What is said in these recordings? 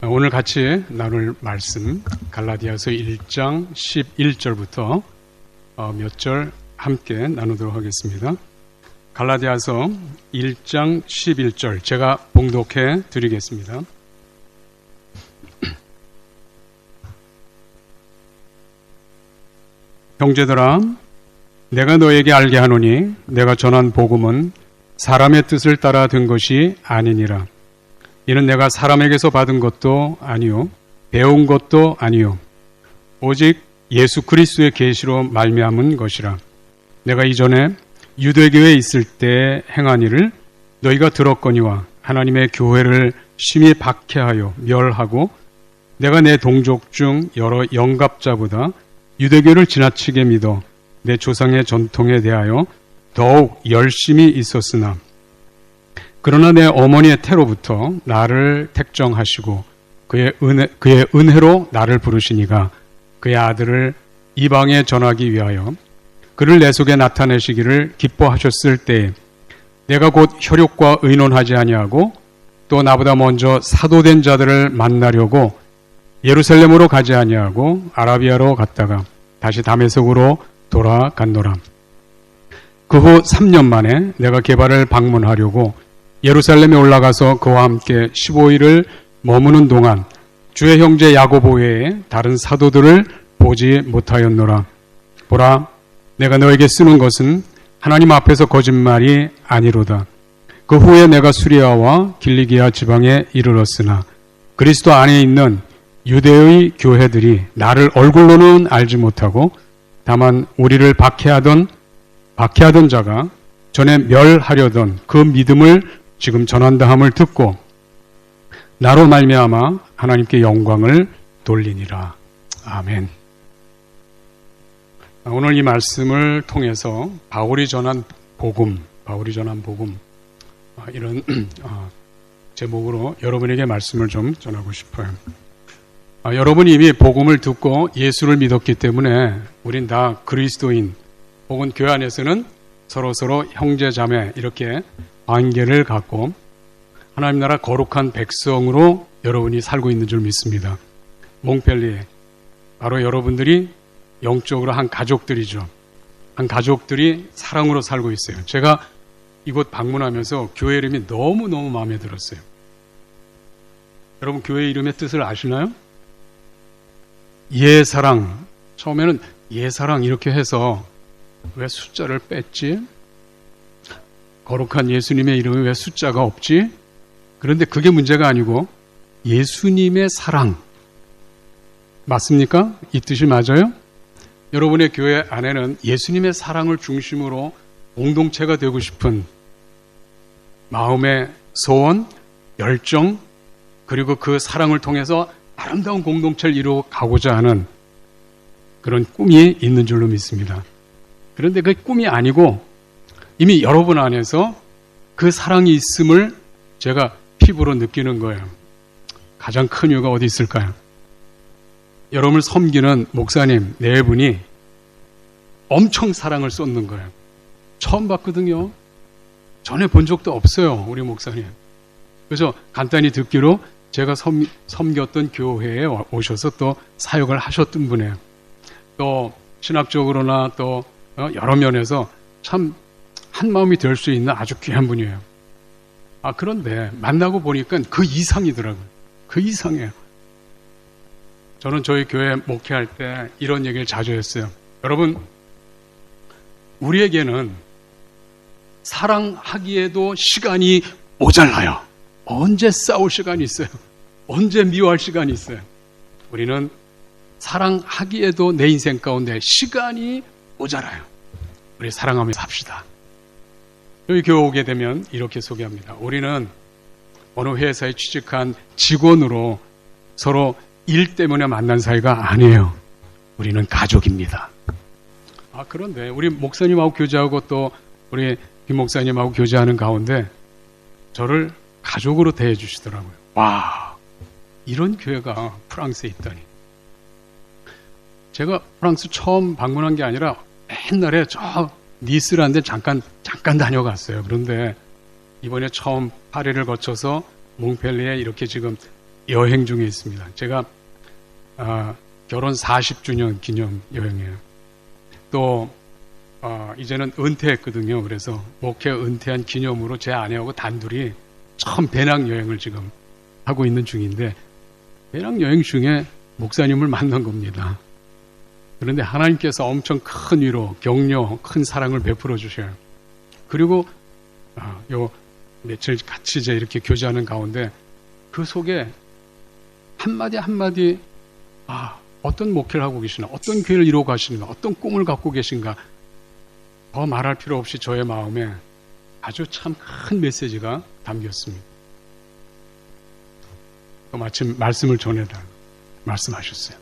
오늘 같이 나눌 말씀 갈라디아서 1장 11절부터 몇 절 함께 나누도록 하겠습니다. 갈라디아서 1장 11절 제가 봉독해 드리겠습니다. 형제들아, 내가 너에게 알게 하노니 내가 전한 복음은 사람의 뜻을 따라 된 것이 아니니라. 이는 내가 사람에게서 받은 것도 아니요 배운 것도 아니요 오직 예수 그리스도의 계시로 말미암은 것이라. 내가 이전에 유대교에 있을 때 행한 일을 너희가 들었거니와 하나님의 교회를 심히 박해하여 멸하고 내가 내 동족 중 여러 영갑자보다 유대교를 지나치게 믿어 내 조상의 전통에 대하여 더욱 열심히 있었으나 그러나 내 어머니의 태로부터 나를 택정하시고 그의 은혜로 나를 부르시니가 그의 아들을 이방에 전하기 위하여 그를 내 속에 나타내시기를 기뻐하셨을 때에 내가 곧 혈육과 의논하지 아니하고 또 나보다 먼저 사도된 자들을 만나려고 예루살렘으로 가지 아니하고 아라비아로 갔다가 다시 다메섹으로 돌아갔노라. 그 후 3년 만에 내가 게바를 방문하려고 예루살렘에 올라가서 그와 함께 15일을 머무는 동안 주의 형제 야고보 외에 다른 사도들을 보지 못하였노라. 보라, 내가 너에게 쓰는 것은 하나님 앞에서 거짓말이 아니로다. 그 후에 내가 수리아와 길리기아 지방에 이르렀으나 그리스도 안에 있는 유대의 교회들이 나를 얼굴로는 알지 못하고 다만 우리를 박해하던 자가 전에 멸하려던 그 믿음을 지금 전한다 함을 듣고 나로 말미암아 하나님께 영광을 돌리니라. 아멘. 오늘 이 말씀을 통해서 바울이 전한 복음 이런 제목으로 여러분에게 말씀을 좀 전하고 싶어요. 여러분이 이미 복음을 듣고 예수를 믿었기 때문에 우린 다 그리스도인 혹은 교회 안에서는 서로 형제 자매 이렇게 관계를 갖고 하나님 나라 거룩한 백성으로 여러분이 살고 있는 줄 믿습니다. 몽펠리에 바로 여러분들이 영적으로 한 가족들이죠. 한 가족들이 사랑으로 살고 있어요. 제가 이곳 방문하면서 교회 이름이 너무너무 마음에 들었어요. 여러분 교회 이름의 뜻을 아시나요? 예사랑. 처음에는 예사랑 이렇게 해서 왜 숫자를 뺐지? 거룩한 예수님의 이름에 왜 숫자가 없지? 그런데 그게 문제가 아니고 예수님의 사랑. 맞습니까? 이 뜻이 맞아요? 여러분의 교회 안에는 예수님의 사랑을 중심으로 공동체가 되고 싶은 마음의 소원, 열정, 그리고 그 사랑을 통해서 아름다운 공동체를 이루어 가고자 하는 그런 꿈이 있는 줄로 믿습니다. 그런데 그 꿈이 아니고 이미 여러분 안에서 그 사랑이 있음을 제가 피부로 느끼는 거예요. 가장 큰 이유가 어디 있을까요? 여러분을 섬기는 목사님 네 분이 엄청 사랑을 쏟는 거예요. 처음 봤거든요. 전에 본 적도 없어요, 우리 목사님. 그래서 간단히 듣기로 제가 섬겼던 교회에 오셔서 또 사역을 하셨던 분이에요. 또 신학적으로나 또 여러 면에서 참 한마음이 될 수 있는 아주 귀한 분이에요. 그런데 만나고 보니까 그 이상이더라고요. 그 이상이에요. 저는 저희 교회 목회할 때 이런 얘기를 자주 했어요. 여러분, 우리에게는 사랑하기에도 시간이 모자라요. 언제 싸울 시간이 있어요? 언제 미워할 시간이 있어요? 우리는 사랑하기에도 내 인생 가운데 시간이 모자라요. 우리 사랑하며 삽시다. 여기 교회 오게 되면 이렇게 소개합니다. 우리는 어느 회사에 취직한 직원으로 서로 일 때문에 만난 사이가 아니에요. 우리는 가족입니다. 그런데 우리 목사님하고 교제하고 또 우리 김 목사님하고 교제하는 가운데 저를 가족으로 대해 주시더라고요. 와, 이런 교회가 프랑스에 있다니. 제가 프랑스 처음 방문한 게 아니라 옛날에 저 니스라는 데 잠깐 다녀갔어요. 그런데 이번에 처음 파리를 거쳐서 몽펠리에 이렇게 지금 여행 중에 있습니다. 제가 결혼 40주년 기념 여행이에요. 또 이제는 은퇴했거든요. 그래서 목회 은퇴한 기념으로 제 아내하고 단둘이 처음 배낭여행을 지금 하고 있는 중인데, 배낭여행 중에 목사님을 만난 겁니다. 그런데 하나님께서 엄청 큰 위로, 격려, 큰 사랑을 베풀어 주셔요. 그리고 요 며칠 같이 이제 이렇게 교제하는 가운데 그 속에 한마디 한마디 어떤 목회를 하고 계시나, 어떤 교회를 이루어 가시는가, 어떤 꿈을 갖고 계신가, 더 말할 필요 없이 저의 마음에 아주 참 큰 메시지가 담겼습니다. 또 마침 말씀을 전해달라고 말씀하셨어요.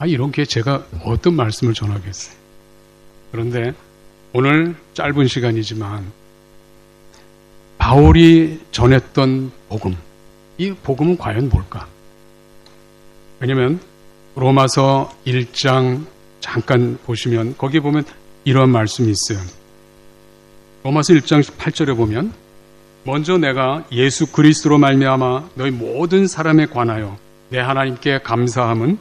이런 게 제가 어떤 말씀을 전하겠어요. 그런데 오늘 짧은 시간이지만 바울이 전했던 복음, 이 복음은 과연 뭘까? 왜냐하면 로마서 1장 잠깐 보시면 거기 보면 이런 말씀이 있어요. 로마서 1장 8절에 보면 먼저 내가 예수 그리스도로 말미암아 너희 모든 사람에 관하여 내 하나님께 감사함은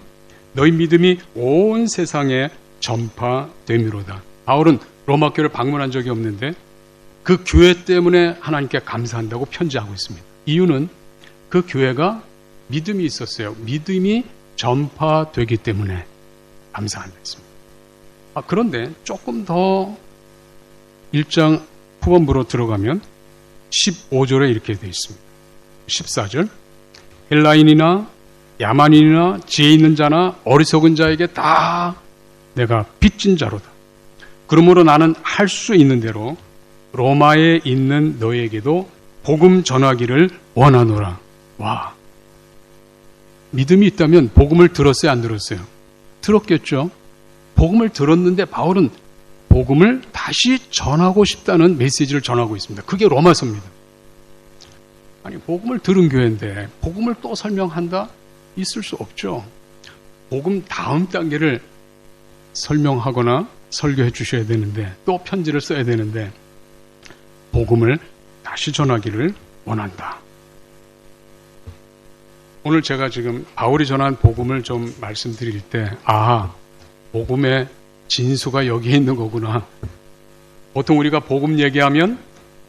너희 믿음이 온 세상에 전파됨이로다. 바울은 로마 교회를 방문한 적이 없는데 그 교회 때문에 하나님께 감사한다고 편지하고 있습니다. 이유는 그 교회가 믿음이 있었어요. 믿음이 전파되기 때문에 감사한다 했습니다. 그런데 조금 더 1장 후반부로 들어가면 15절에 이렇게 되어 있습니다. 14절 헬라인이나 야만인이나 지혜 있는 자나 어리석은 자에게 다 내가 빚진 자로다. 그러므로 나는 할 수 있는 대로 로마에 있는 너에게도 복음 전하기를 원하노라. 와, 믿음이 있다면 복음을 들었어요, 안 들었어요? 들었겠죠. 복음을 들었는데 바울은 복음을 다시 전하고 싶다는 메시지를 전하고 있습니다. 그게 로마서입니다. 아니, 복음을 들은 교회인데 복음을 또 설명한다? 있을 수 없죠. 복음 다음 단계를 설명하거나 설교해 주셔야 되는데, 또 편지를 써야 되는데 복음을 다시 전하기를 원한다. 오늘 제가 지금 바울이 전한 복음을 좀 말씀드릴 때 복음의 진수가 여기에 있는 거구나. 보통 우리가 복음 얘기하면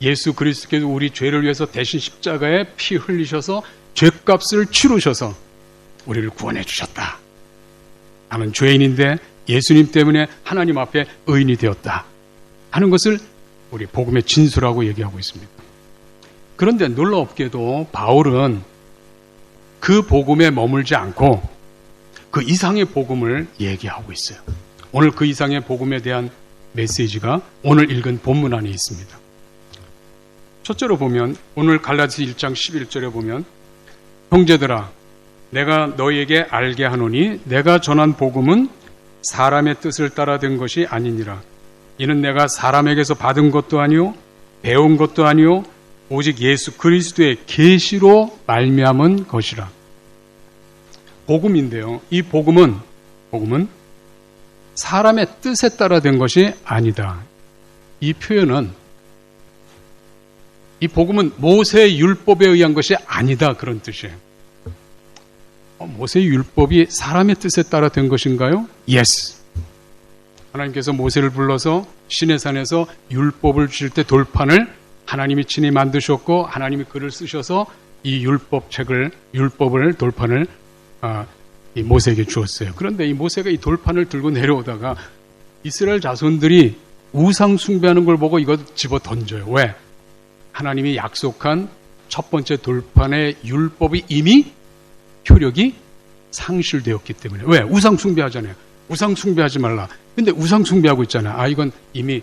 예수 그리스도께서 우리 죄를 위해서 대신 십자가에 피 흘리셔서 죄값을 치르셔서 우리를 구원해 주셨다. 나는 죄인인데 예수님 때문에 하나님 앞에 의인이 되었다 하는 것을 우리 복음의 진수라고 얘기하고 있습니다. 그런데 놀랍게도 바울은 그 복음에 머물지 않고 그 이상의 복음을 얘기하고 있어요. 오늘 그 이상의 복음에 대한 메시지가 오늘 읽은 본문 안에 있습니다. 첫째로 보면 오늘 갈라디아서 1장 11절에 보면 형제들아 내가 너희에게 알게 하노니 내가 전한 복음은 사람의 뜻을 따라 된 것이 아니니라. 이는 내가 사람에게서 받은 것도 아니요 배운 것도 아니요 오직 예수 그리스도의 계시로 말미암은 것이라. 복음인데요. 이 복음은 사람의 뜻에 따라 된 것이 아니다. 이 표현은 이 복음은 모세의 율법에 의한 것이 아니다 그런 뜻이에요. 모세의 율법이 사람의 뜻에 따라 된 것인가요? Yes. 하나님께서 모세를 불러서 시내산에서 율법을 주실 때 돌판을 하나님이 친히 만드셨고 하나님이 글을 쓰셔서 이 율법을 돌판을 이 모세에게 주었어요. 그런데 이 모세가 이 돌판을 들고 내려오다가 이스라엘 자손들이 우상 숭배하는 걸 보고 이거 집어 던져요. 왜? 하나님이 약속한 첫 번째 돌판의 율법이 이미 효력이 상실되었기 때문에. 왜? 우상 숭배하잖아요. 우상 숭배하지 말라. 근데 우상 숭배하고 있잖아. 이건 이미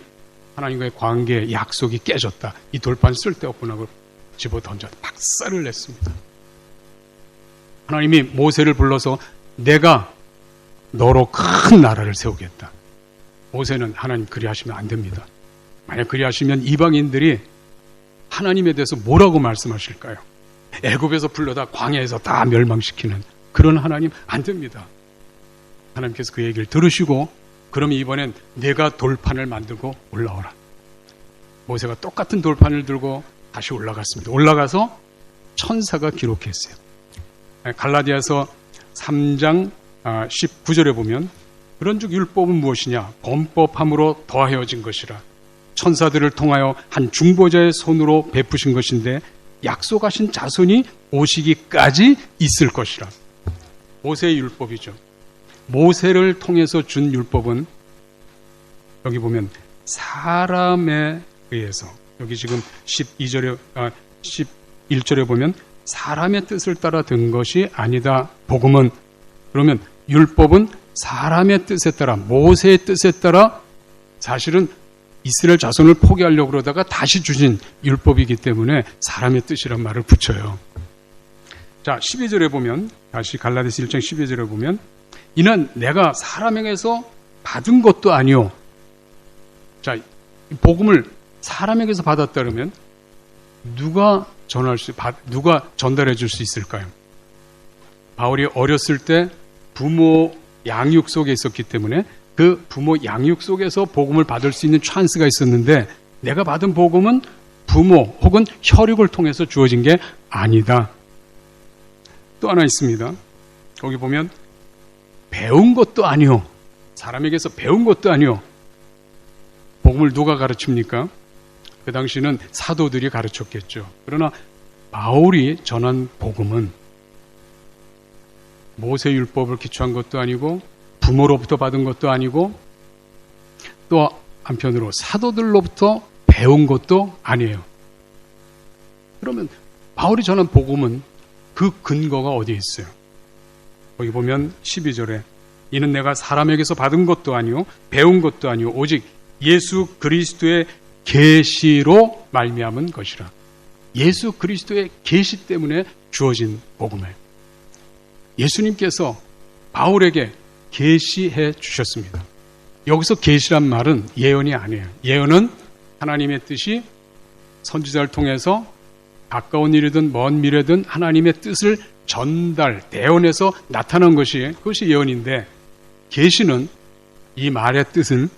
하나님과의 관계 약속이 깨졌다. 이 돌판 쓸데없구나 하고 집어 던져 박살을 냈습니다. 하나님이 모세를 불러서 내가 너로 큰 나라를 세우겠다. 모세는 하나님 그리하시면 안 됩니다. 만약 그리하시면 이방인들이 하나님에 대해서 뭐라고 말씀하실까요? 애굽에서 불러다 광야에서 다 멸망시키는 그런 하나님 안 됩니다. 하나님께서 그 얘기를 들으시고 그럼 이번엔 내가 돌판을 만들고 올라오라. 모세가 똑같은 돌판을 들고 다시 올라갔습니다. 올라가서 천사가 기록했어요. 갈라디아서 3장 19절에 보면 그런즉 율법은 무엇이냐? 범법함으로 더하여진 것이라. 천사들을 통하여 한 중보자의 손으로 베푸신 것인데 약속하신 자손이 오시기까지 있을 것이라. 모세의 율법이죠. 모세를 통해서 준 율법은 여기 보면 사람에 의해서, 여기 지금 11절에 보면 사람의 뜻을 따라 든 것이 아니다. 복음은, 그러면 율법은 사람의 뜻에 따라, 모세의 뜻에 따라 사실은 이스라엘 자손을 포기하려고 그러다가 다시 주신 율법이기 때문에 사람의 뜻이란 말을 붙여요. 자, 12절에 보면, 다시 갈라디아서 1장 12절에 보면 이는 내가 사람에게서 받은 것도 아니요. 자, 복음을 사람에게서 받았다 그러면 누가 전달해 줄 수 있을까요? 바울이 어렸을 때 부모 양육 속에 있었기 때문에 그 부모 양육 속에서 복음을 받을 수 있는 찬스가 있었는데 내가 받은 복음은 부모 혹은 혈육을 통해서 주어진 게 아니다. 또 하나 있습니다. 거기 보면 배운 것도 아니요. 사람에게서 배운 것도 아니요. 복음을 누가 가르칩니까? 그 당시는 사도들이 가르쳤겠죠. 그러나 바울이 전한 복음은 모세 율법을 기초한 것도 아니고 부모로부터 받은 것도 아니고 또 한편으로 사도들로부터 배운 것도 아니에요. 그러면 바울이 전한 복음은 그 근거가 어디에 있어요? 거기 보면 12절에 이는 내가 사람에게서 받은 것도 아니요 배운 것도 아니요 오직 예수 그리스도의 계시로 말미암은 것이라. 예수 그리스도의 계시 때문에 주어진 복음을 예수님께서 바울에게 계시해 주셨습니다. 여기서 계시란 말은 예언이 아니에요. 예언은 하나님의 뜻이 선지자를 통해서 가까운 일이든 먼 미래든 하나님의 뜻을 대언해서 나타난 것이, 그것이 예언인데, 계시는 이 말의 뜻을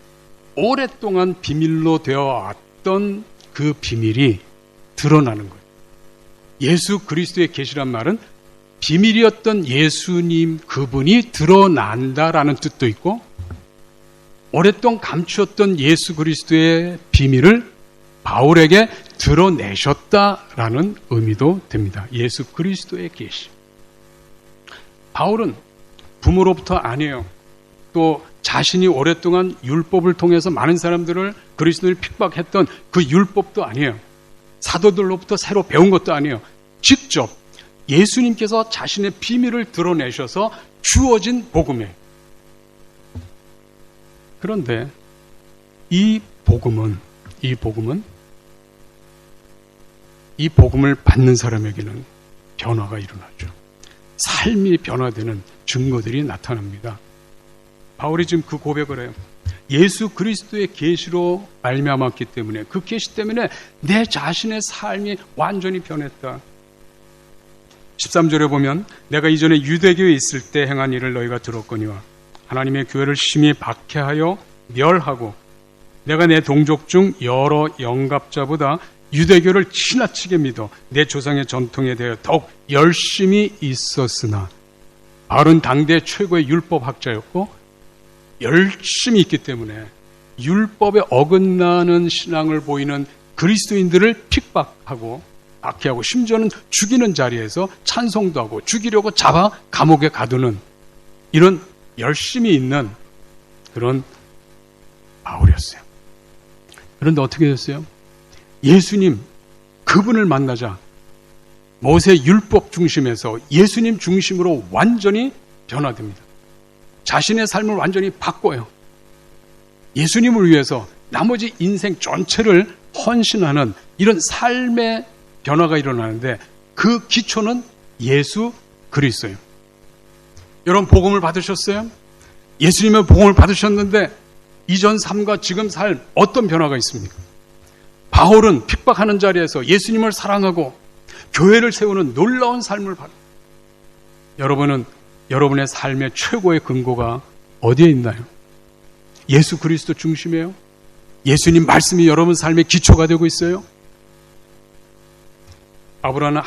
오랫동안 비밀로 되어 왔던 그 비밀이 드러나는 거예요. 예수 그리스도의 계시란 말은 비밀이었던 예수님 그분이 드러난다라는 뜻도 있고, 오랫동안 감추었던 예수 그리스도의 비밀을 바울에게 드러내셨다라는 의미도 됩니다. 예수 그리스도의 계시. 바울은 부모로부터 아니에요. 또 자신이 오랫동안 율법을 통해서 많은 사람들을 그리스도를 핍박했던 그 율법도 아니에요. 사도들로부터 새로 배운 것도 아니에요. 직접 예수님께서 자신의 비밀을 드러내셔서 주어진 복음이에요. 그런데 이 복음을 받는 사람에게는 변화가 일어나죠. 삶이 변화되는 증거들이 나타납니다. 바울이 지금 그 고백을 해요. 예수 그리스도의 계시로 말미암았기 때문에, 그 계시 때문에 내 자신의 삶이 완전히 변했다. 13절에 보면 내가 이전에 유대교에 있을 때 행한 일을 너희가 들었거니와 하나님의 교회를 심히 박해하여 멸하고 내가 내 동족 중 여러 영갑자보다 유대교를 지나치게 믿어 내 조상의 전통에 대해 더욱 열심히 있었으나, 바울은 당대 최고의 율법학자였고 열심히 있기 때문에 율법에 어긋나는 신앙을 보이는 그리스도인들을 핍박하고 박해하고 심지어는 죽이는 자리에서 찬송도 하고 죽이려고 잡아 감옥에 가두는 이런 열심히 있는 그런 바울이었어요. 그런데 어떻게 됐어요? 예수님 그분을 만나자 모세 율법 중심에서 예수님 중심으로 완전히 변화됩니다. 자신의 삶을 완전히 바꿔요. 예수님을 위해서 나머지 인생 전체를 헌신하는 이런 삶의 변화가 일어나는데 그 기초는 예수 그리스도예요. 여러분 복음을 받으셨어요? 예수님의 복음을 받으셨는데 이전 삶과 지금 삶 어떤 변화가 있습니까? 바울은 핍박하는 자리에서 예수님을 사랑하고 교회를 세우는 놀라운 삶을 받아요. 여러분은 여러분의 삶의 최고의 근거가 어디에 있나요? 예수 그리스도 중심이에요? 예수님 말씀이 여러분 삶의 기초가 되고 있어요? 아브라함은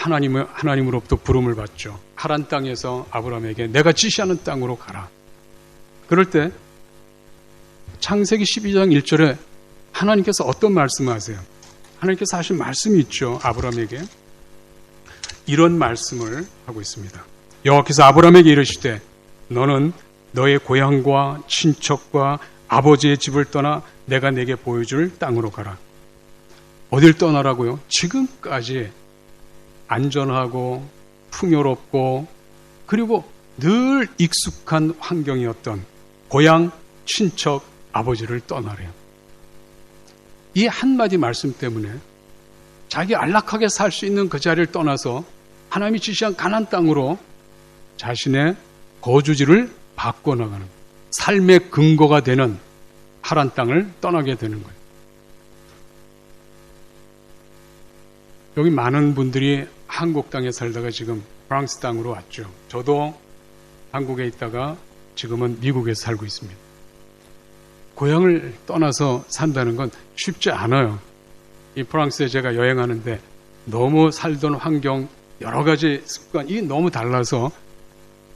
하나님으로부터 부름을 받죠. 하란 땅에서 아브라함에게 내가 지시하는 땅으로 가라. 그럴 때 창세기 12장 1절에 하나님께서 어떤 말씀을 하세요? 하나님께서 하신 말씀이 있죠. 아브라함에게 이런 말씀을 하고 있습니다. 여호와께서 아브라함에게 이르시되 너는 너의 고향과 친척과 아버지의 집을 떠나 내가 내게 보여줄 땅으로 가라. 어딜 떠나라고요? 지금까지 안전하고 풍요롭고 그리고 늘 익숙한 환경이었던 고향, 친척, 아버지를 떠나래요. 이 한마디 말씀 때문에 자기 안락하게 살 수 있는 그 자리를 떠나서 하나님이 지시한 가나안 땅으로 자신의 거주지를 바꿔나가는 거예요. 삶의 근거가 되는 하란 땅을 떠나게 되는 거예요. 여기 많은 분들이 한국 땅에 살다가 지금 프랑스 땅으로 왔죠. 저도 한국에 있다가 지금은 미국에서 살고 있습니다. 고향을 떠나서 산다는 건 쉽지 않아요. 이 프랑스에 제가 여행하는데 너무 살던 환경, 여러 가지 습관이 너무 달라서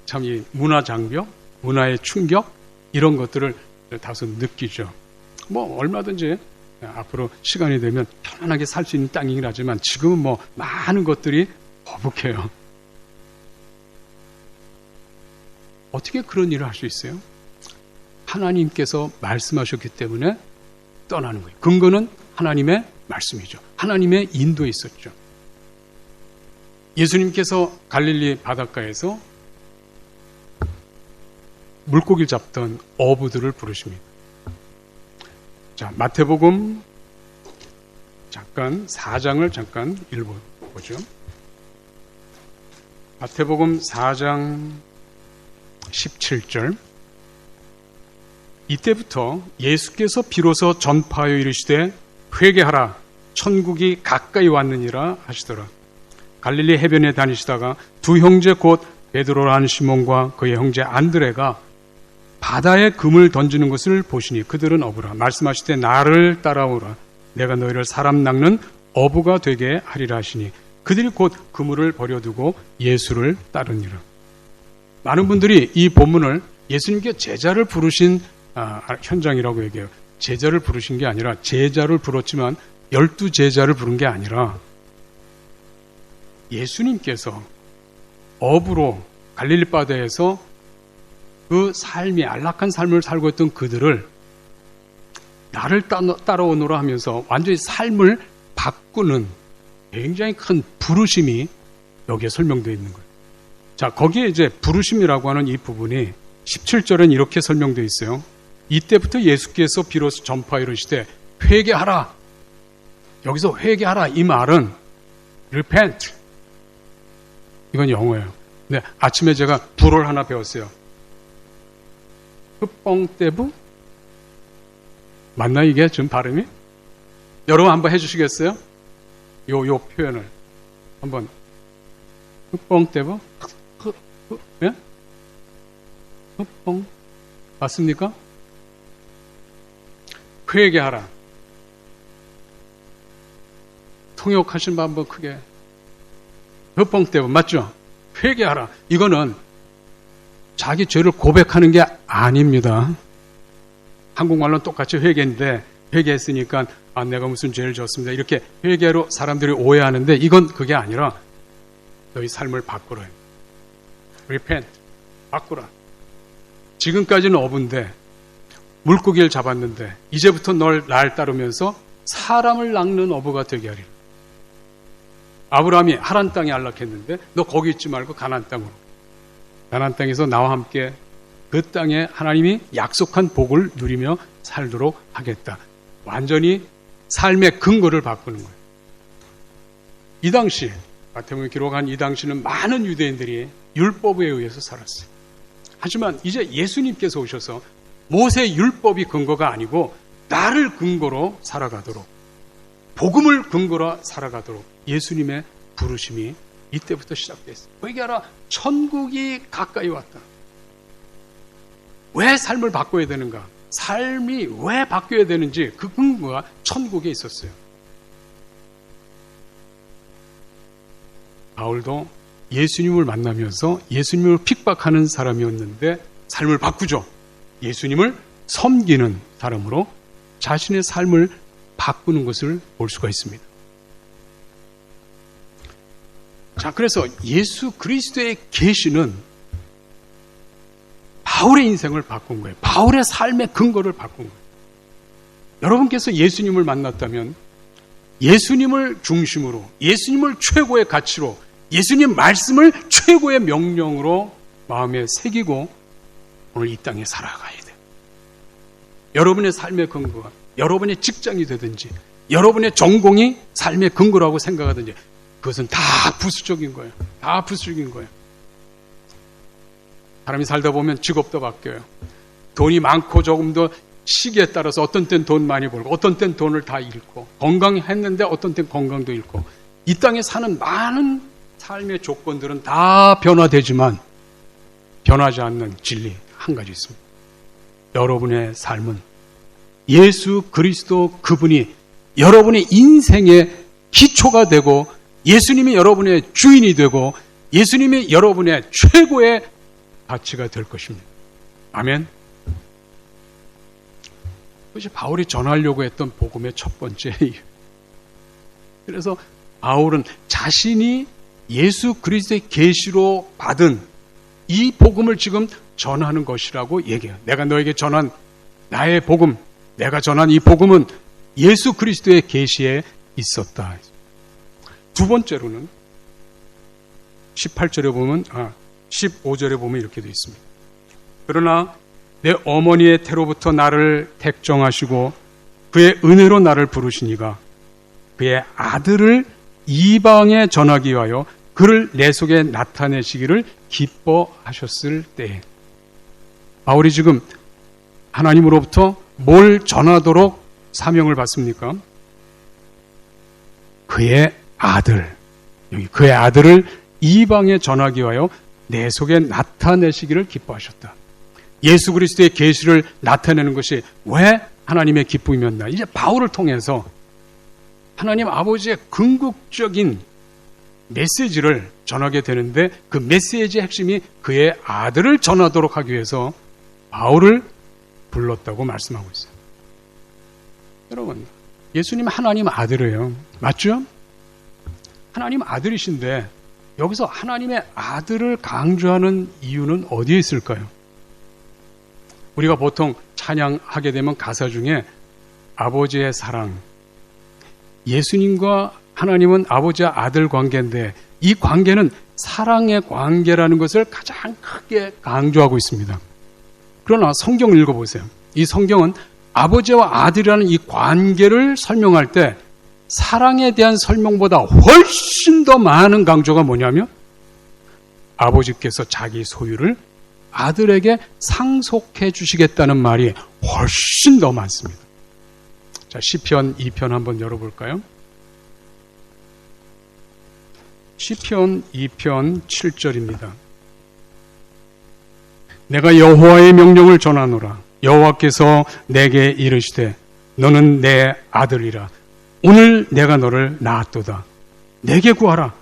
참 이 문화 장벽, 문화의 충격 이런 것들을 다소 느끼죠. 뭐 얼마든지 앞으로 시간이 되면 편안하게 살 수 있는 땅이긴 하지만 지금은 뭐 많은 것들이 거북해요. 어떻게 그런 일을 할 수 있어요? 하나님께서 말씀하셨기 때문에 떠나는 거예요. 근거는 하나님의 말씀이죠. 하나님의 인도에 있었죠. 예수님께서 갈릴리 바닷가에서 물고기를 잡던 어부들을 부르십니다. 자, 마태복음 4장을 잠깐 읽어보죠. 마태복음 4장 17절. 이때부터 예수께서 비로소 전파하여 이르시되 회개하라 천국이 가까이 왔느니라 하시더라. 갈릴리 해변에 다니시다가 두 형제 곧 베드로라는 시몬과 그의 형제 안드레가 바다에 금을 던지는 것을 보시니 그들은 어부라. 말씀하시되 나를 따라오라. 내가 너희를 사람 낚는 어부가 되게 하리라 하시니 그들이 곧 그물을 버려두고 예수를 따르니라. 많은 분들이 이 본문을 예수님께 제자를 부르신 현장이라고 얘기해요. 제자를 부르신 게 아니라 제자를 불렀지만 12제자를 부른 게 아니라 예수님께서 어부로 갈릴리 바다에서 그 삶이 안락한 삶을 살고 있던 그들을 나를 따라오노라 하면서 완전히 삶을 바꾸는 굉장히 큰 부르심이 여기에 설명되어 있는 거예요. 자, 거기에 이제 부르심이라고 하는 이 부분이 17절엔 이렇게 설명되어 있어요. 이때부터 예수께서 비로소 전파하여 이르시되 회개하라. 여기서 회개하라 이 말은 repent. 이건 영어예요. 네, 아침에 제가 불어를 하나 배웠어요. 흑뻥대부? 맞나 이게 지금 발음이? 여러분 한번 해주시겠어요? 요 표현을 한번. 흑뻥대부? 예? 흑뻥 맞습니까? 회개하라. 통역하신 분 한번 크게. 흑뻥대부 맞죠? 회개하라. 이거는 자기 죄를 고백하는 게 아닙니다. 한국말로는 똑같이 회개인데 회개했으니까 내가 무슨 죄를 졌습니다. 이렇게 회개로 사람들이 오해하는데 이건 그게 아니라 너희 삶을 바꾸라. repent. 바꾸라. 지금까지는 어부인데 물고기를 잡았는데 이제부터 날 따르면서 사람을 낚는 어부가 되게 하리라. 아브라함이 하란 땅에 안락했는데 너 거기 있지 말고 가나안 땅으로. 가나안 땅에서 나와 함께 그 땅에 하나님이 약속한 복을 누리며 살도록 하겠다. 완전히 삶의 근거를 바꾸는 거예요. 이 당시 마태복음에 기록한 이 당시는 많은 유대인들이 율법에 의해서 살았어요. 하지만 이제 예수님께서 오셔서 모세 율법이 근거가 아니고 나를 근거로 살아가도록 복음을 근거로 살아가도록 예수님의 부르심이 이때부터 시작됐어요. 회개하라. 천국이 가까이 왔다. 왜 삶을 바꿔야 되는가? 삶이 왜 바뀌어야 되는지 그 근거가 천국에 있었어요. 바울도 예수님을 만나면서 예수님을 핍박하는 사람이었는데 삶을 바꾸죠. 예수님을 섬기는 사람으로 자신의 삶을 바꾸는 것을 볼 수가 있습니다. 자, 그래서 예수 그리스도의 계시는 바울의 인생을 바꾼 거예요. 바울의 삶의 근거를 바꾼 거예요. 여러분께서 예수님을 만났다면 예수님을 중심으로, 예수님을 최고의 가치로, 예수님 말씀을 최고의 명령으로 마음에 새기고 오늘 이 땅에 살아가야 돼요. 여러분의 삶의 근거가 여러분의 직장이 되든지 여러분의 전공이 삶의 근거라고 생각하든지 그것은 다 부수적인 거예요. 다 부수적인 거예요. 사람이 살다 보면 직업도 바뀌어요. 돈이 많고 조금 더 시기에 따라서 어떤 땐 돈 많이 벌고 어떤 땐 돈을 다 잃고 건강했는데 어떤 땐 건강도 잃고 이 땅에 사는 많은 삶의 조건들은 다 변화되지만 변하지 않는 진리 한 가지 있습니다. 여러분의 삶은 예수 그리스도 그분이 여러분의 인생의 기초가 되고 예수님이 여러분의 주인이 되고 예수님이 여러분의 최고의 가치가 될 것입니다. 아멘. 그것이 바울이 전하려고 했던 복음의 첫 번째예요. 그래서 바울은 자신이 예수 그리스도의 계시로 받은 이 복음을 지금 전하는 것이라고 얘기해요. 내가 너에게 전한 나의 복음, 내가 전한 이 복음은 예수 그리스도의 계시에 있었다. 두 번째로는 18절에 보면 15절에 보면 이렇게 되어 있습니다. 그러나 내 어머니의 태로부터 나를 택정하시고 그의 은혜로 나를 부르시니가 그의 아들을 이방에 전하기 위하여 그를 내 속에 나타내시기를 기뻐하셨을 때에 바울이 지금 하나님으로부터 뭘 전하도록 사명을 받습니까? 그의 아들, 여기 그의 아들을 이방에 전하기 위하여 내 속에 나타내시기를 기뻐하셨다. 예수 그리스도의 계시를 나타내는 것이 왜 하나님의 기쁨이었나? 이제 바울을 통해서 하나님 아버지의 궁극적인 메시지를 전하게 되는데 그 메시지의 핵심이 그의 아들을 전하도록 하기 위해서 바울을 불렀다고 말씀하고 있어요. 여러분, 예수님 하나님 아들이에요. 맞죠? 하나님 아들이신데 여기서 하나님의 아들을 강조하는 이유는 어디에 있을까요? 우리가 보통 찬양하게 되면 가사 중에 아버지의 사랑, 예수님과 하나님은 아버지와 아들 관계인데 이 관계는 사랑의 관계라는 것을 가장 크게 강조하고 있습니다. 그러나 성경을 읽어보세요. 이 성경은 아버지와 아들이라는 이 관계를 설명할 때 사랑에 대한 설명보다 훨씬 더 많은 강조가 뭐냐면 아버지께서 자기 소유를 아들에게 상속해 주시겠다는 말이 훨씬 더 많습니다. 자, 시편 2편 한번 열어볼까요? 시편 2편 7절입니다. 내가 여호와의 명령을 전하노라. 여호와께서 내게 이르시되 너는 내 아들이라. 오늘 내가 너를 낳았도다. 내게 구하라.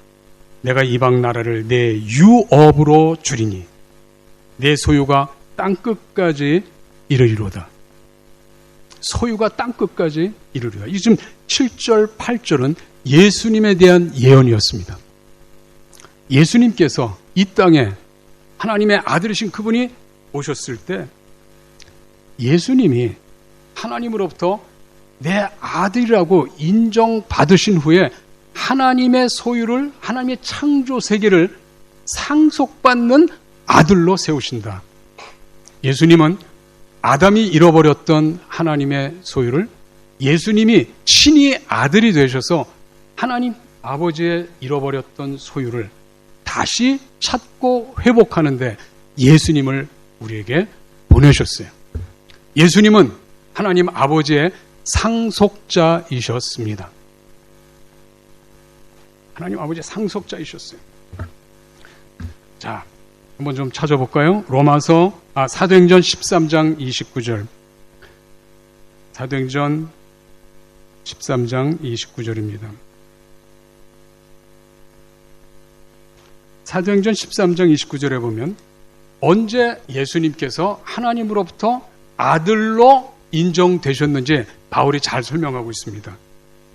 내가 이방 나라를 내 유업으로 주리니 내 소유가 땅끝까지 이르리로다. 소유가 땅끝까지 이르리로다. 이 지금 7절, 8절은 예수님에 대한 예언이었습니다. 예수님께서 이 땅에 하나님의 아들이신 그분이 오셨을 때 예수님이 하나님으로부터 내 아들이라고 인정받으신 후에 하나님의 소유를, 하나님의 창조 세계를 상속받는 아들로 세우신다. 예수님은 아담이 잃어버렸던 하나님의 소유를 예수님이 친히 아들이 되셔서 하나님 아버지의 잃어버렸던 소유를 다시 찾고 회복하는데 예수님을 우리에게 보내셨어요. 예수님은 하나님 아버지의 상속자이셨습니다. 하나님 아버지의 상속자이셨어요. 자, 한번 좀 찾아볼까요? 사도행전 13장 29절. 사도행전 13장 29절입니다. 사도행전 13장 29절에 보면 언제 예수님께서 하나님으로부터 아들로 인정되셨는지 바울이 잘 설명하고 있습니다.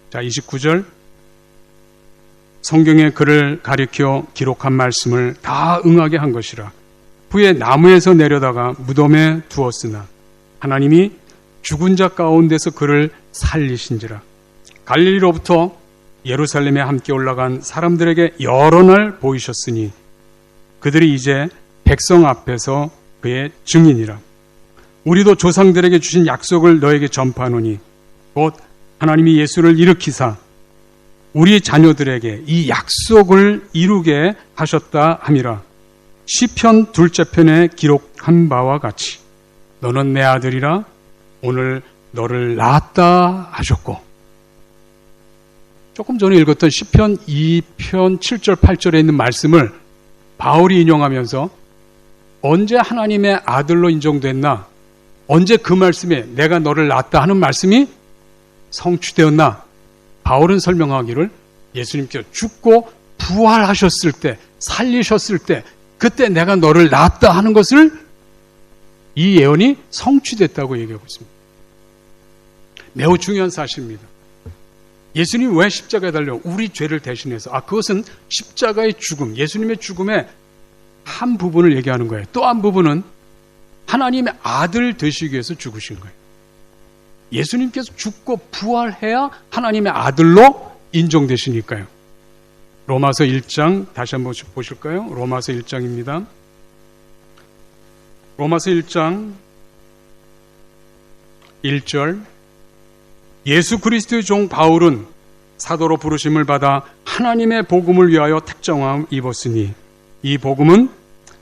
자, 29절 성경에 그를 가리켜 기록한 말씀을 다 응하게 한 것이라. 후에 나무에서 내려다가 무덤에 두었으나 하나님이 죽은 자 가운데서 그를 살리신지라. 갈릴리로부터 예루살렘에 함께 올라간 사람들에게 여러 날 보이셨으니 그들이 이제 백성 앞에서 그의 증인이라. 우리도 조상들에게 주신 약속을 너에게 전파하노니 곧 하나님이 예수를 일으키사 우리 자녀들에게 이 약속을 이루게 하셨다 함이라. 시편 2째 편에 기록한 바와 같이 너는 내 아들이라 오늘 너를 낳았다 하셨고, 조금 전에 읽었던 시편 2편 7절 8절에 있는 말씀을 바울이 인용하면서 언제 하나님의 아들로 인정됐나, 언제 그 말씀에 내가 너를 낳았다 하는 말씀이 성취되었나, 바울은 설명하기를 예수님께서 죽고 부활하셨을 때, 살리셨을 때, 그때 내가 너를 낳았다 하는 것을 이 예언이 성취됐다고 얘기하고 있습니다. 매우 중요한 사실입니다. 예수님이 왜 십자가에 달려 우리 죄를 대신해서, 그것은 십자가의 죽음, 예수님의 죽음의 한 부분을 얘기하는 거예요. 또 한 부분은 하나님의 아들 되시기 위해서 죽으신 거예요. 예수님께서 죽고 부활해야 하나님의 아들로 인정되시니까요. 로마서 1장 다시 한번 보실까요? 로마서 1장입니다. 로마서 1장 1절 예수 그리스도의 종 바울은 사도로 부르심을 받아 하나님의 복음을 위하여 택정함 입었으니 이 복음은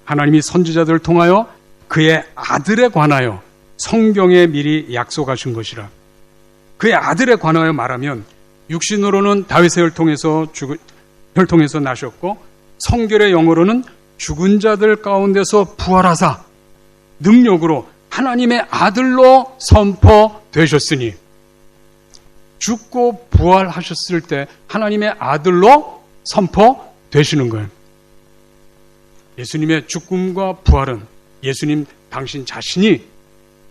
하나님이 선지자들을 통하여 그의 아들에 관하여 성경에 미리 약속하신 것이라. 그의 아들에 관하여 말하면 육신으로는 다윗의 혈통에서 나셨고 성결의 영으로는 죽은 자들 가운데서 부활하사 능력으로 하나님의 아들로 선포되셨으니, 죽고 부활하셨을 때 하나님의 아들로 선포되시는 거예요. 예수님의 죽음과 부활은 예수님 당신 자신이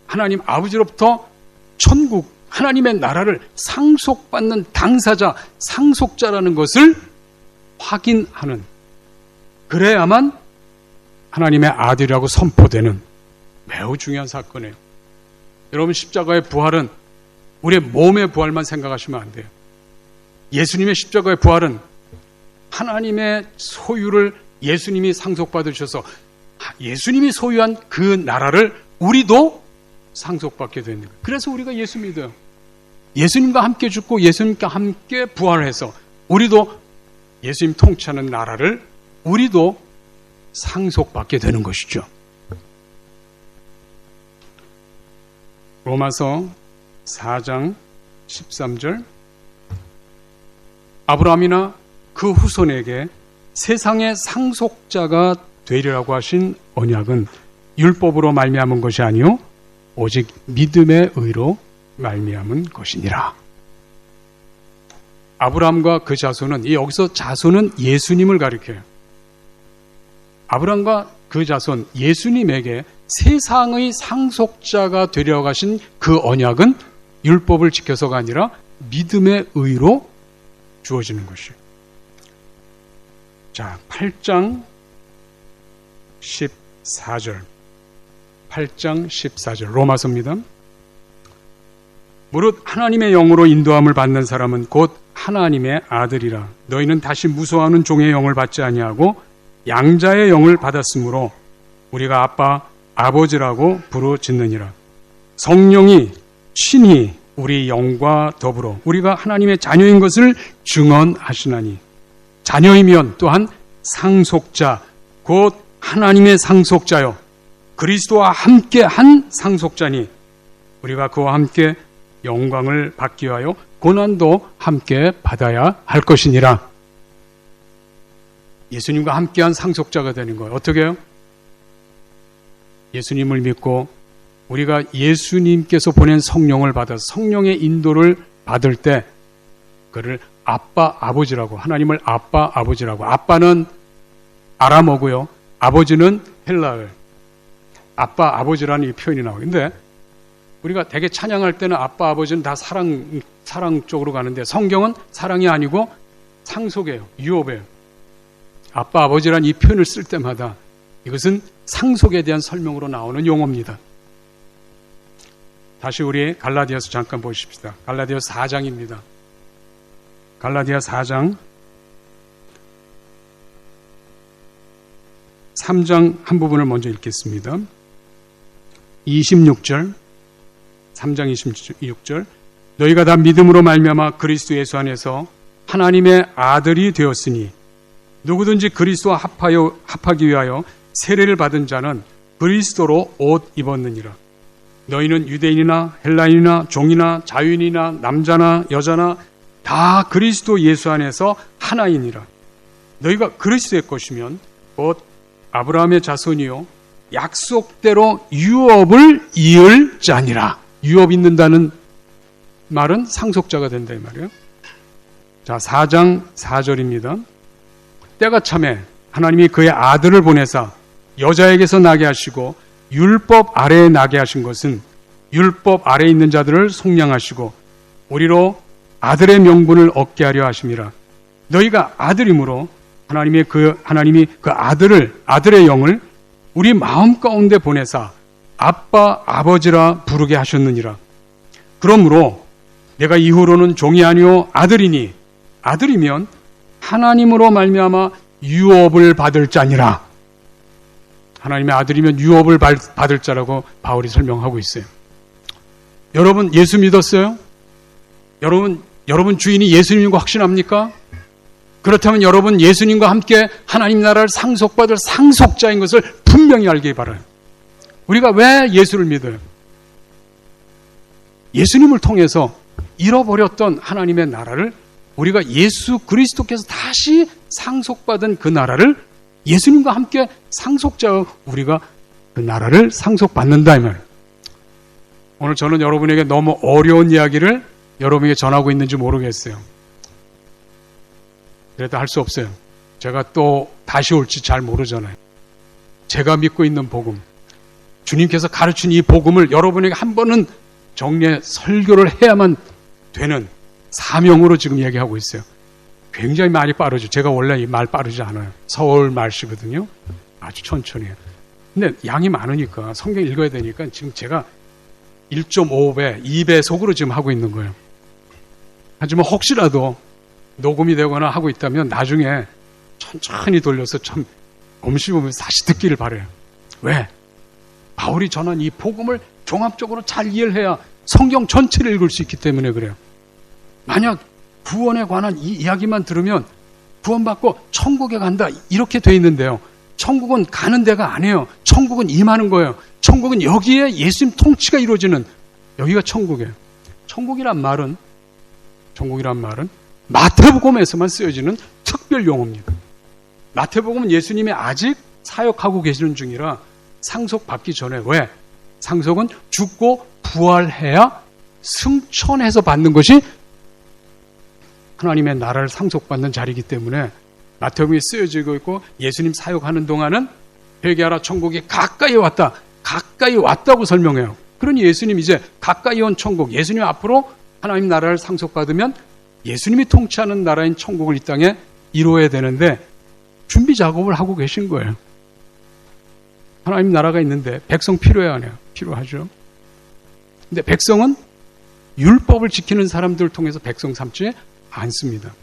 하나님 아버지로부터 천국, 하나님의 나라를 상속받는 당사자, 상속자라는 것을 확인하는, 그래야만 하나님의 아들이라고 선포되는 매우 중요한 사건이에요. 여러분, 십자가의 부활은 우리의 몸의 부활만 생각하시면 안 돼요. 예수님의 십자가의 부활은 하나님의 소유를 예수님이 상속받으셔서 예수님이 소유한 그 나라를 우리도 상속받게 되는 거예요. 그래서 우리가 예수 믿어요. 예수님과 함께 죽고 예수님과 함께 부활해서 우리도 예수님 통치하는 나라를 우리도 상속받게 되는 것이죠. 로마서 4장 13절 아브라함이나 그 후손에게 세상의 상속자가 되리라고 하신 언약은 율법으로 말미암은 것이 아니요 오직 믿음의 의로 말미암은 것이니라. 아브라함과 그 자손은, 여기서 자손은 예수님을 가리켜요. 아브라함과 그 자손 예수님에게 세상의 상속자가 되려고 하신 그 언약은 율법을 지켜서가 아니라 믿음의 의로 주어지는 것이에요. 자, 8장 14절 8장 14절 로마서입니다. 무릇 하나님의 영으로 인도함을 받는 사람은 곧 하나님의 아들이라. 너희는 다시 무서워하는 종의 영을 받지 아니하고 양자의 영을 받았으므로 우리가 아빠 아버지라고 부르짖느니라. 성령이 친히 우리 영과 더불어 우리가 하나님의 자녀인 것을 증언하시나니, 자녀이면 또한 상속자 곧 하나님의 상속자요 그리스도와 함께 한 상속자니 우리가 그와 함께 영광을 받기 위하여 고난도 함께 받아야 할 것이니라. 예수님과 함께한 상속자가 되는 거예요. 어떻게 해요? 예수님을 믿고 우리가 예수님께서 보낸 성령을 받아서 성령의 인도를 받을 때 그를 아빠 아버지라고, 하나님을 아빠 아버지라고. 아빠는 아람어고요. 아버지는 헬라어예요. 아빠, 아버지라는 이 표현이 나와요. 근데 우리가 되게 찬양할 때는 아빠, 아버지는 다 사랑 쪽으로 가는데 성경은 사랑이 아니고 상속이에요. 유업이에요. 아빠, 아버지라는 이 표현을 쓸 때마다 이것은 상속에 대한 설명으로 나오는 용어입니다. 다시 우리 갈라디아서 잠깐 보십시다. 갈라디아서 4장입니다. 갈라디아 4장 3장 한 부분을 먼저 읽겠습니다. 26절 3장 26절 너희가 다 믿음으로 말미암아 그리스도 예수 안에서 하나님의 아들이 되었으니 누구든지 그리스도와 합하기 위하여 세례를 받은 자는 그리스도로 옷 입었느니라. 너희는 유대인이나 헬라인이나 종이나 자유인이나 남자나 여자나 다 그리스도 예수 안에서 하나이니라. 너희가 그리스도의 것이면 곧 아브라함의 자손이요 약속대로 유업을 이을 자니라. 유업 잇는다는 말은 상속자가 된다 이 말이에요. 자, 4장 4절입니다. 때가 참에 하나님이 그의 아들을 보내사 여자에게서 나게 하시고 율법 아래에 나게 하신 것은 율법 아래에 있는 자들을 속량하시고 우리로 아들의 명분을 얻게 하려 하심이라. 너희가 아들이므로 하나님이 그 아들의 영을 우리 마음 가운데 보내사 아빠 아버지라 부르게 하셨느니라. 그러므로 내가 이후로는 종이 아니요 아들이니 아들이면 하나님으로 말미암아 유업을 받을 자니라. 하나님의 아들이면 유업을 받을 자라고 바울이 설명하고 있어요. 여러분 예수 믿었어요? 여러분 주인이 예수님인 거 확신합니까? 그렇다면 여러분 예수님과 함께 하나님 나라를 상속받을 상속자인 것을 분명히 알기 바라요. 우리가 왜 예수를 믿어요? 예수님을 통해서 잃어버렸던 하나님의 나라를 우리가 예수 그리스도께서 다시 상속받은 그 나라를 예수님과 함께 상속자의 우리가 그 나라를 상속받는다 이 말이에요. 오늘 저는 여러분에게 너무 어려운 이야기를 여러분에게 전하고 있는지 모르겠어요. 그래도 할 수 없어요. 제가 또 다시 올지 잘 모르잖아요. 제가 믿고 있는 복음, 주님께서 가르친 이 복음을 여러분에게 한 번은 정리해 설교를 해야만 되는 사명으로 지금 얘기하고 있어요. 굉장히 말이 빠르죠. 제가 원래 이 말 빠르지 않아요. 서울 말씨거든요. 아주 천천히 해요. 근데 양이 많으니까 성경 읽어야 되니까 지금 제가 1.5배, 2배속으로 지금 하고 있는 거예요. 하지만 혹시라도 녹음이 되거나 하고 있다면 나중에 천천히 돌려서 참 곰씹으면서 다시 듣기를 바라요. 왜? 바울이 전한 이 복음을 종합적으로 잘 이해를 해야 성경 전체를 읽을 수 있기 때문에 그래요. 만약 구원에 관한 이 이야기만 들으면 구원받고 천국에 간다 이렇게 돼 있는데요. 천국은 가는 데가 아니에요. 천국은 임하는 거예요. 천국은 여기에 예수님 통치가 이루어지는 여기가 천국이에요. 천국이란 말은 마태복음에서만 쓰여지는 특별 용어입니다. 마태복음은 예수님이 아직 사역하고 계시는 중이라 상속받기 전에 왜? 상속은 죽고 부활해야 승천해서 받는 것이 하나님의 나라를 상속받는 자리이기 때문에 마태복음이 쓰여지고 있고 예수님 사역하는 동안은 회개하라 천국이 가까이 왔다. 가까이 왔다고 설명해요. 그러니 예수님 이제 가까이 온 천국, 예수님 앞으로 하나님 나라를 상속받으면 예수님이 통치하는 나라인 천국을 이 땅에 이루어야 되는데 준비 작업을 하고 계신 거예요. 하나님 나라가 있는데 백성 필요해요, 안 해요? 필요하죠. 근데 백성은 율법을 지키는 사람들을 통해서 백성 삼지 않습니다.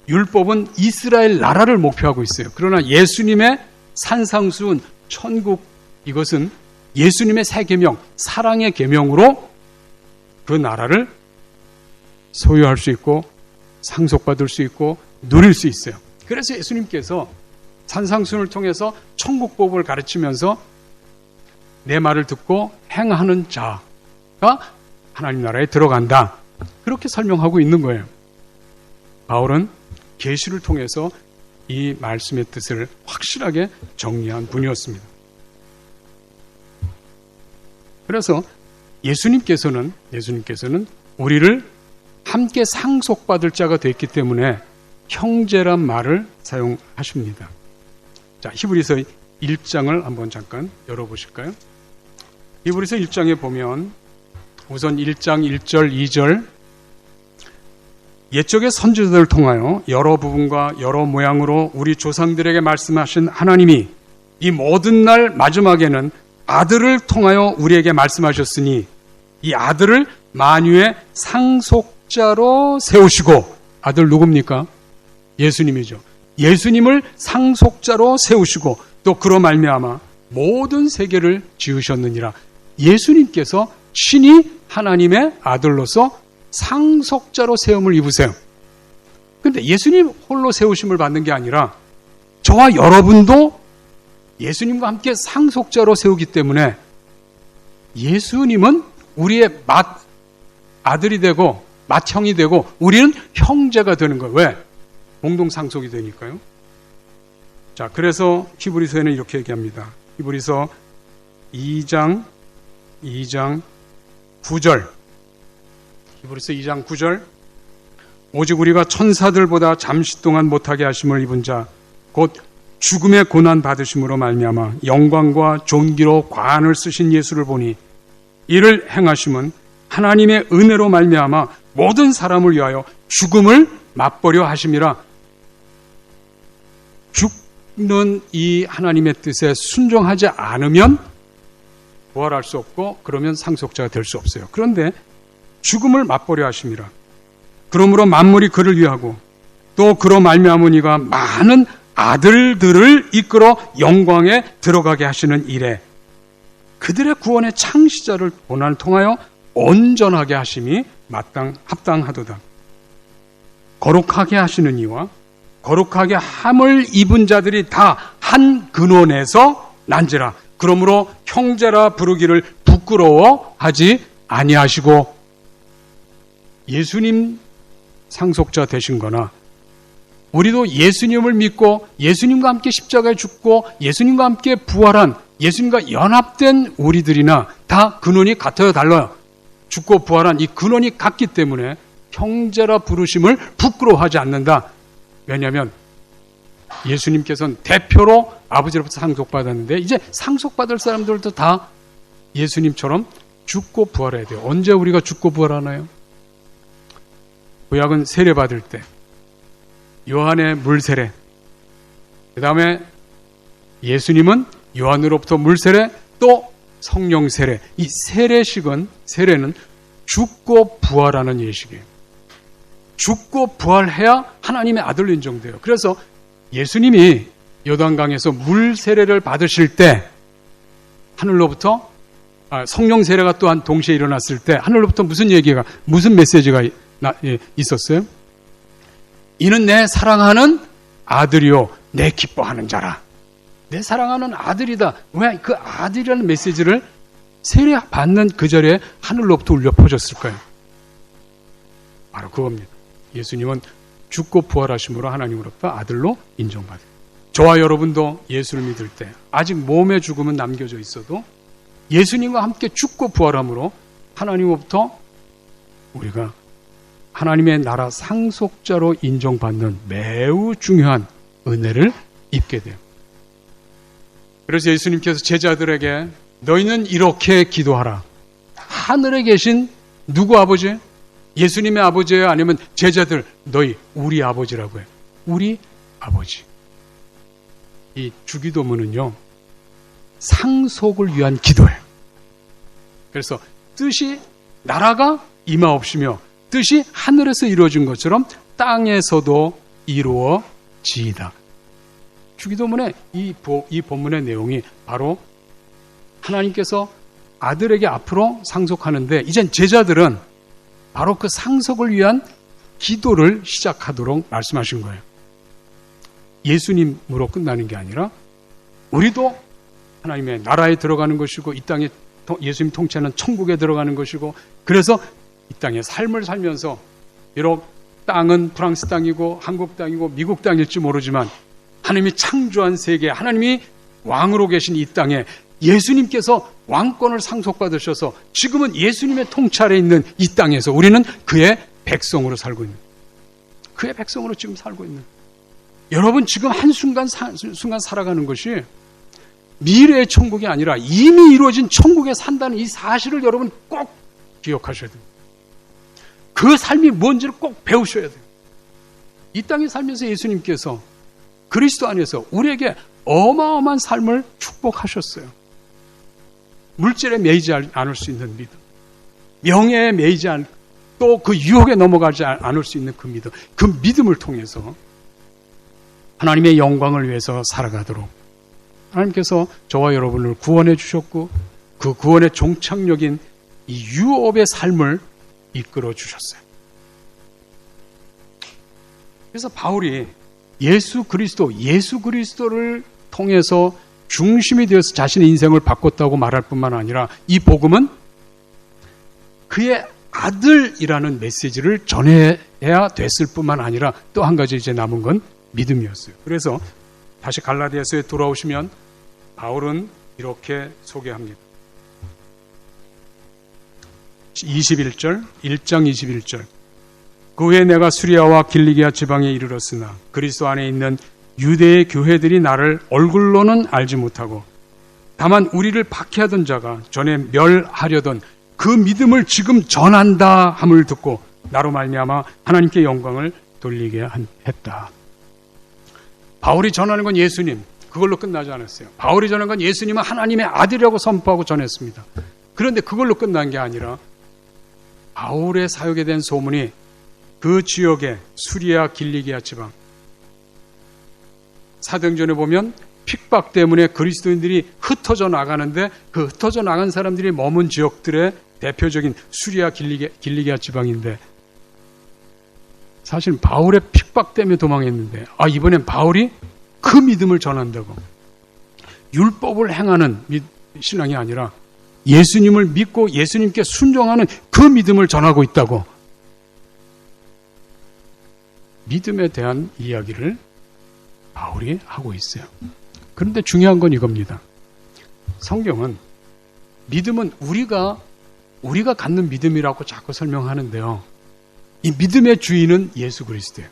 율법은 이스라엘 나라를 목표하고 있어요. 그러나 예수님의 산상수훈, 천국, 이것은 예수님의 새 계명, 사랑의 계명으로 그 나라를 소유할 수 있고 상속받을 수 있고 누릴 수 있어요. 그래서 예수님께서 산상수훈을 통해서 천국법을 가르치면서 내 말을 듣고 행하는 자가 하나님 나라에 들어간다. 그렇게 설명하고 있는 거예요. 바울은 계시를 통해서 이 말씀의 뜻을 확실하게 정리한 분이었습니다. 그래서 예수님께서는 우리를 함께 상속받을 자가 됐기 때문에 형제란 말을 사용하십니다. 자, 히브리서 1장을 한번 잠깐 열어보실까요? 히브리서 1장에 보면 우선 1장 1절, 2절 옛적의 선지자들을 통하여 여러 부분과 여러 모양으로 우리 조상들에게 말씀하신 하나님이 이 모든 날 마지막에는 아들을 통하여 우리에게 말씀하셨으니 이 아들을 만유의 상속자로 세우시고, 아들 누굽니까? 예수님이죠. 예수님을 상속자로 세우시고 또 그로 말미암아 모든 세계를 지으셨느니라. 예수님께서 신이 하나님의 아들로서 상속자로 세움을 입으세요. 그런데 예수님 홀로 세우심을 받는 게 아니라 저와 여러분도 예수님과 함께 상속자로 세우기 때문에 예수님은 우리의 아들이 되고 맏형이 되고 우리는 형제가 되는 거예요. 왜? 공동 상속이 되니까요. 자, 그래서 히브리서에는 이렇게 얘기합니다. 히브리서 2장 9절. 히브리서 2장 9절. 오직 우리가 천사들보다 잠시 동안 못하게 하심을 입은 자 곧 죽음의 고난 받으심으로 말미암아 영광과 존귀로 관을 쓰신 예수를 보니 이를 행하심은 하나님의 은혜로 말미암아 모든 사람을 위하여 죽음을 맛보려 하심이라. 죽는 이 하나님의 뜻에 순종하지 않으면 부활할 수 없고 그러면 상속자가 될 수 없어요. 그런데 죽음을 맛보려 하심이라. 그러므로 만물이 그를 위하고 또 그로 말미암으니가 많은 아들들을 이끌어 영광에 들어가게 하시는 일에 그들의 구원의 창시자를 고난을 통하여 온전하게 하심이 합당하도다. 거룩하게 하시는 이와 거룩하게 함을 입은 자들이 다 한 근원에서 난지라. 그러므로 형제라 부르기를 부끄러워하지 아니하시고, 예수님 상속자 되신 거나 우리도 예수님을 믿고 예수님과 함께 십자가에 죽고 예수님과 함께 부활한 예수님과 연합된 우리들이나 다 근원이 같아요, 달라요? 죽고 부활한 이 근원이 같기 때문에 형제라 부르심을 부끄러워하지 않는다. 왜냐하면 예수님께서는 대표로 아버지로부터 상속받았는데 이제 상속받을 사람들도 다 예수님처럼 죽고 부활해야 돼요. 언제 우리가 죽고 부활하나요? 구약은 세례받을 때 요한의 물세례, 그 다음에 예수님은 요한으로부터 물세례, 또 성령 세례. 이 세례는 죽고 부활하는 예식이에요. 죽고 부활해야 하나님의 아들로 인정돼요. 그래서 예수님이 요단강에서 물 세례를 받으실 때 하늘로부터 성령 세례가 또한 동시에 일어났을 때 하늘로부터 무슨 메시지가 있었어요? 이는 내 사랑하는 아들이요 내 기뻐하는 자라. 내 사랑하는 아들이다. 왜 그 아들이라는 메시지를 세례 받는 그 자리에 하늘로부터 울려 퍼졌을까요? 바로 그겁니다. 예수님은 죽고 부활하심으로 하나님으로부터 아들로 인정받아요. 저와 여러분도 예수를 믿을 때 아직 몸의 죽음은 남겨져 있어도 예수님과 함께 죽고 부활함으로 하나님으로부터 우리가 하나님의 나라 상속자로 인정받는 매우 중요한 은혜를 입게 돼요. 그래서 예수님께서 제자들에게 너희는 이렇게 기도하라. 하늘에 계신 누구 아버지? 예수님의 아버지예요? 아니면 제자들 너희 우리 아버지라고 해요. 우리 아버지. 이 주기도문은요 상속을 위한 기도예요. 그래서 뜻이 나라가 임하옵시며 뜻이 하늘에서 이루어진 것처럼 땅에서도 이루어지이다. 주기도문의 이 본문의 내용이 바로 하나님께서 아들에게 앞으로 상속하는데 이젠 제자들은 바로 그 상속을 위한 기도를 시작하도록 말씀하신 거예요. 예수님으로 끝나는 게 아니라 우리도 하나님의 나라에 들어가는 것이고 이 땅에 예수님 통치하는 천국에 들어가는 것이고, 그래서 이 땅에 삶을 살면서 비록 땅은 프랑스 땅이고 한국 땅이고 미국 땅일지 모르지만 하나님이 창조한 세계, 하나님이 왕으로 계신 이 땅에 예수님께서 왕권을 상속받으셔서 지금은 예수님의 통치 아래 있는 이 땅에서 우리는 그의 백성으로 살고 있는, 그의 백성으로 지금 살고 있는, 여러분 지금 한순간 순간 살아가는 것이 미래의 천국이 아니라 이미 이루어진 천국에 산다는 이 사실을 여러분 꼭 기억하셔야 돼요. 그 삶이 뭔지를 꼭 배우셔야 돼요. 이 땅에 살면서 예수님께서 그리스도 안에서 우리에게 어마어마한 삶을 축복하셨어요. 물질에 매이지 않을 수 있는 믿음, 명예에 매이지 않을, 또 그 유혹에 넘어가지 않을 수 있는 그 믿음, 그 믿음을 통해서 하나님의 영광을 위해서 살아가도록 하나님께서 저와 여러분을 구원해 주셨고 그 구원의 종착역인 이 유업의 삶을 이끌어 주셨어요. 그래서 바울이 예수 그리스도를 통해서 중심이 되어서 자신의 인생을 바꿨다고 말할 뿐만 아니라 이 복음은 그의 아들이라는 메시지를 전해야 됐을 뿐만 아니라 또 한 가지 이제 남은 건 믿음이었어요. 그래서 다시 갈라디아서에 돌아오시면 바울은 이렇게 소개합니다. 1장 21절. 그 후에 내가 수리아와 길리기아 지방에 이르렀으나 그리스도 안에 있는 유대의 교회들이 나를 얼굴로는 알지 못하고 다만 우리를 박해하던 자가 전에 멸하려던 그 믿음을 지금 전한다 함을 듣고 나로 말미암아 하나님께 영광을 돌리게 했다. 바울이 전하는 건 예수님, 그걸로 끝나지 않았어요. 바울이 전한 건 예수님은 하나님의 아들이라고 선포하고 전했습니다. 그런데 그걸로 끝난 게 아니라 바울의 사역에 대한 소문이 그 지역의 수리아 길리기아 지방, 사도행전에 보면 핍박 때문에 그리스도인들이 흩어져 나가는데 그 흩어져 나간 사람들이 머문 지역들의 대표적인 수리아 길리기아 지방인데 사실 바울의 핍박 때문에 도망했는데 이번엔 바울이 그 믿음을 전한다고. 율법을 행하는 신앙이 아니라 예수님을 믿고 예수님께 순종하는 그 믿음을 전하고 있다고. 믿음에 대한 이야기를 바울이 하고 있어요. 그런데 중요한 건 이겁니다. 성경은 믿음은 우리가 갖는 믿음이라고 자꾸 설명하는데요. 이 믿음의 주인은 예수 그리스도예요.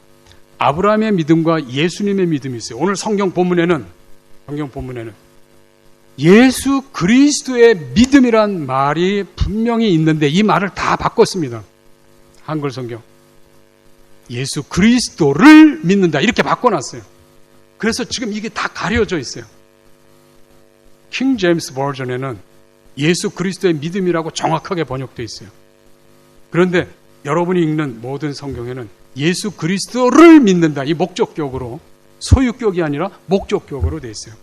아브라함의 믿음과 예수님의 믿음이 있어요. 오늘 성경 본문에는 예수 그리스도의 믿음이란 말이 분명히 있는데 이 말을 다 바꿨습니다. 한글 성경. 예수 그리스도를 믿는다 이렇게 바꿔놨어요. 그래서 지금 이게 다 가려져 있어요. 킹 제임스 버전에는 예수 그리스도의 믿음이라고 정확하게 번역되어 있어요. 그런데 여러분이 읽는 모든 성경에는 예수 그리스도를 믿는다. 이 목적격으로, 소유격이 아니라 목적격으로 되어 있어요.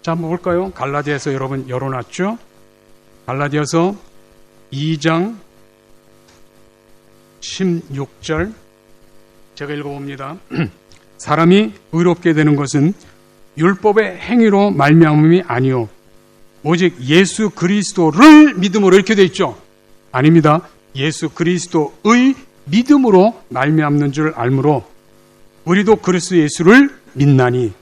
자, 한번 볼까요? 갈라디아서 여러분 열어놨죠? 갈라디아서 2장 16절 제가 읽어봅니다. 사람이 의롭게 되는 것은 율법의 행위로 말미암음이 아니요 오직 예수 그리스도를 믿음으로 이렇게 되어 있죠? 아닙니다. 예수 그리스도의 믿음으로 말미암는 줄 알므로 우리도 그리스도 예수를 믿나니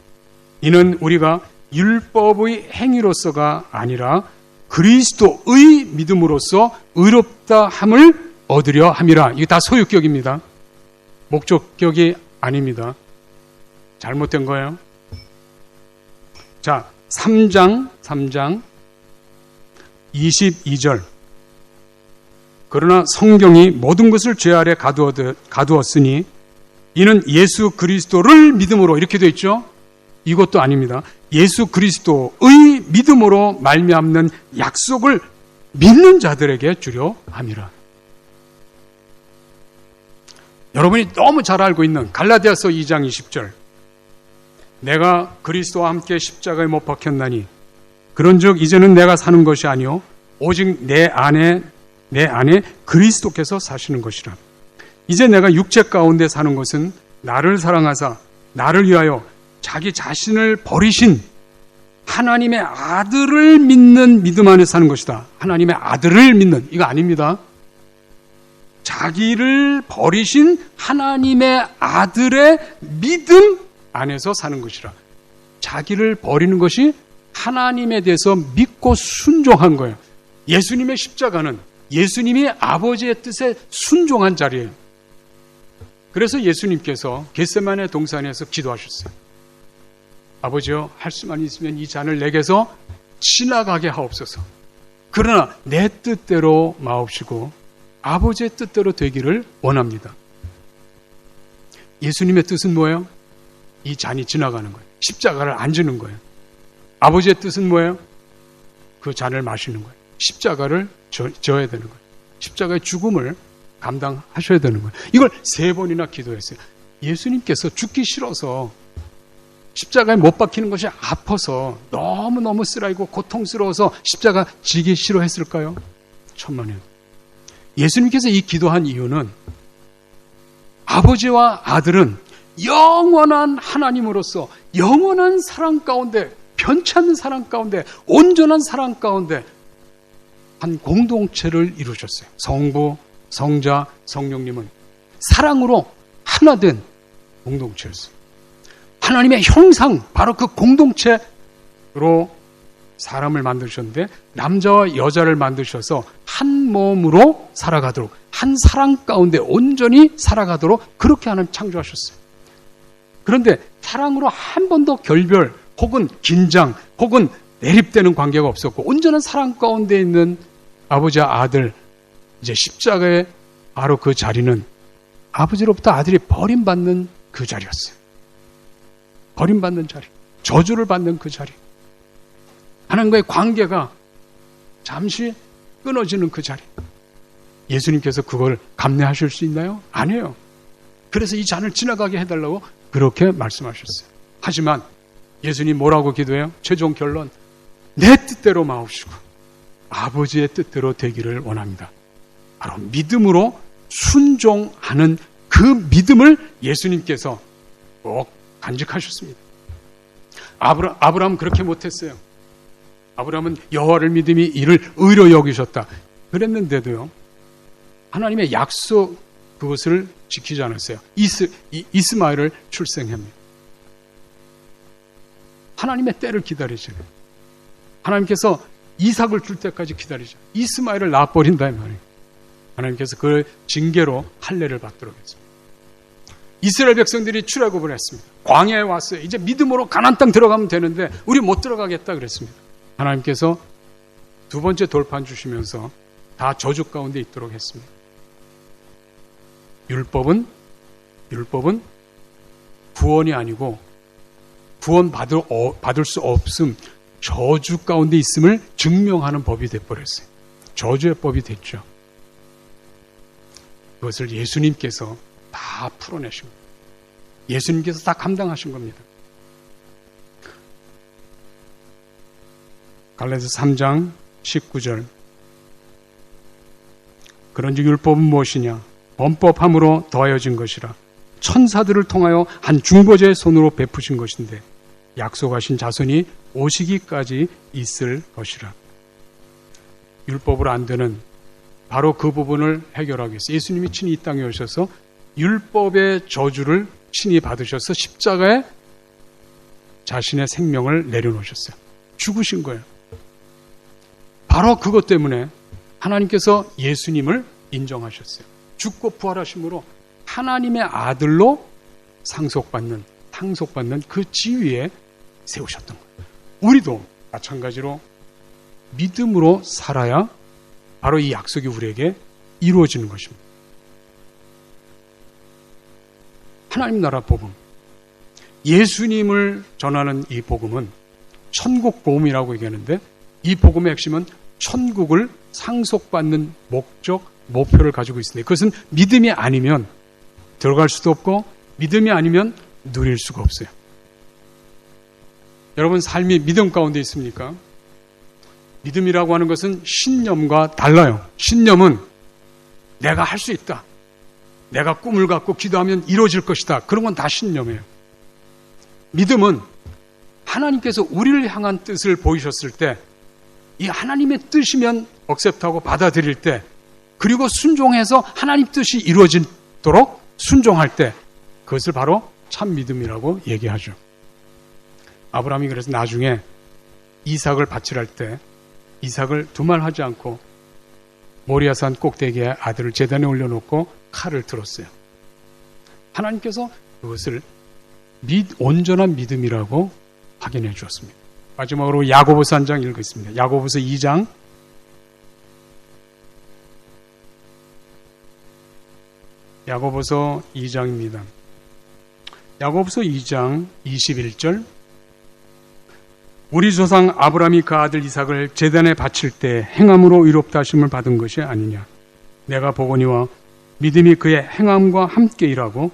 이는 우리가 율법의 행위로서가 아니라 그리스도의 믿음으로써 의롭다 함을 얻으려 함이라. 이게 다 소유격입니다. 목적격이 아닙니다. 잘못된 거예요. 자, 3장 22절. 그러나 성경이 모든 것을 죄 아래 가두었으니 이는 예수 그리스도를 믿음으로 이렇게 되어 있죠. 이것도 아닙니다. 예수 그리스도의 믿음으로 말미암는 약속을 믿는 자들에게 주려 함이라. 여러분이 너무 잘 알고 있는 갈라디아서 2장 20절. 내가 그리스도와 함께 십자가에 못 박혔나니 그런즉 이제는 내가 사는 것이 아니요 오직 내 안에 그리스도께서 사시는 것이라. 이제 내가 육체 가운데 사는 것은 나를 사랑하사 나를 위하여 자기 자신을 버리신 하나님의 아들을 믿는 믿음 안에 사는 것이다. 하나님의 아들을 믿는, 이거 아닙니다. 자기를 버리신 하나님의 아들의 믿음 안에서 사는 것이라. 자기를 버리는 것이 하나님에 대해서 믿고 순종한 거예요. 예수님의 십자가는 예수님이 아버지의 뜻에 순종한 자리예요. 그래서 예수님께서 겟세마네 동산에서 기도하셨어요. 아버지여, 할 수만 있으면 이 잔을 내게서 지나가게 하옵소서. 그러나 내 뜻대로 마옵시고 아버지의 뜻대로 되기를 원합니다. 예수님의 뜻은 뭐예요? 이 잔이 지나가는 거예요. 십자가를 안 지는 거예요. 아버지의 뜻은 뭐예요? 그 잔을 마시는 거예요. 십자가를 져야 되는 거예요. 십자가의 죽음을 감당하셔야 되는 거예요. 이걸 3번이나 기도했어요. 예수님께서 죽기 싫어서 십자가에 못 박히는 것이 아파서 너무너무 쓰라리고 고통스러워서 십자가 지기 싫어했을까요? 천만에요. 예수님께서 이 기도한 이유는 아버지와 아들은 영원한 하나님으로서 영원한 사랑 가운데, 변치 않는 사랑 가운데, 온전한 사랑 가운데 한 공동체를 이루셨어요. 성부, 성자, 성령님은 사랑으로 하나 된 공동체였어요. 하나님의 형상, 바로 그 공동체로 사람을 만드셨는데 남자와 여자를 만드셔서 한 몸으로 살아가도록, 한 사랑 가운데 온전히 살아가도록 그렇게 하나님 창조하셨어요. 그런데 사랑으로 한 번도 결별 혹은 긴장 혹은 대립되는 관계가 없었고 온전한 사랑 가운데 있는 아버지와 아들, 이제 십자가의 바로 그 자리는 아버지로부터 아들이 버림받는 그 자리였어요. 버림받는 자리, 저주를 받는 그 자리, 하나님과의 관계가 잠시 끊어지는 그 자리. 예수님께서 그걸 감내하실 수 있나요? 아니에요. 그래서 이 잔을 지나가게 해달라고 그렇게 말씀하셨어요. 하지만 예수님 뭐라고 기도해요? 최종 결론, 내 뜻대로 마옵시고 아버지의 뜻대로 되기를 원합니다. 바로 믿음으로 순종하는 그 믿음을 예수님께서 꼭 간직하셨습니다. 아브라함은 그렇게 못했어요. 아브라함은 여호와를 믿음이 이를 의로 여기셨다 그랬는데도요, 하나님의 약속 그것을 지키지 않았어요. 이스마엘을 출생합니다. 하나님의 때를 기다리시는, 하나님께서 이삭을 줄 때까지 기다리죠. 이스마엘을 낳아버린다 이 말이에요. 하나님께서 그 징계로 할례를 받도록 했습니다. 이스라엘 백성들이 출애굽을 했습니다. 광야에 왔어요. 이제 믿음으로 가나안 땅 들어가면 되는데 우리 못 들어가겠다 그랬습니다. 하나님께서 2번째 돌판 주시면서 다 저주 가운데 있도록 했습니다. 율법은 구원이 아니고 구원 받을 수 없음, 저주 가운데 있음을 증명하는 법이 돼버렸어요. 저주의 법이 됐죠. 그것을 예수님께서 다 풀어내신 겁니다. 예수님께서 다 감당하신 겁니다. 갈라디아서 3장 19절. 그런즉 율법은 무엇이냐? 범법함으로 더하여진 것이라. 천사들을 통하여 한 중보자의 손으로 베푸신 것인데 약속하신 자손이 오시기까지 있을 것이라. 율법으로 안 되는 바로 그 부분을 해결하기 위해서 예수님이 친히 이 땅에 오셔서 율법의 저주를 친히 받으셔서 십자가에 자신의 생명을 내려놓으셨어요. 죽으신 거예요. 바로 그것 때문에 하나님께서 예수님을 인정하셨어요. 죽고 부활하심으로 하나님의 아들로 상속받는 그 지위에 세우셨던 거예요. 우리도 마찬가지로 믿음으로 살아야 바로 이 약속이 우리에게 이루어지는 것입니다. 하나님 나라 복음, 예수님을 전하는 이 복음은 천국 복음이라고 얘기하는데 이 복음의 핵심은 천국을 상속받는 목적, 목표를 가지고 있습니다. 그것은 믿음이 아니면 들어갈 수도 없고 믿음이 아니면 누릴 수가 없어요. 여러분 삶이 믿음 가운데 있습니까? 믿음이라고 하는 것은 신념과 달라요. 신념은 내가 할 수 있다. 내가 꿈을 갖고 기도하면 이루어질 것이다. 그런 건 다 신념이에요. 믿음은 하나님께서 우리를 향한 뜻을 보이셨을 때 이 하나님의 뜻이면 억셉트하고 받아들일 때 그리고 순종해서 하나님 뜻이 이루어지도록 순종할 때 그것을 바로 참 믿음이라고 얘기하죠. 아브라함이 그래서 나중에 이삭을 바치할 때 이삭을 두말하지 않고 모리아산 꼭대기에 아들을 제단에 올려놓고 칼을 들었어요. 하나님께서 그것을 온전한 믿음이라고 확인해 주었습니다. 마지막으로 야고보서 한 장 읽겠습니다. 야고보서 2장 2장입니다. 야고보서 2장 21절 우리 조상 아브라함이 그 아들 이삭을 제단에 바칠 때 행함으로 의롭다 하심을 받은 것이 아니냐. 내가 보거니와 믿음이 그의 행함과 함께 일하고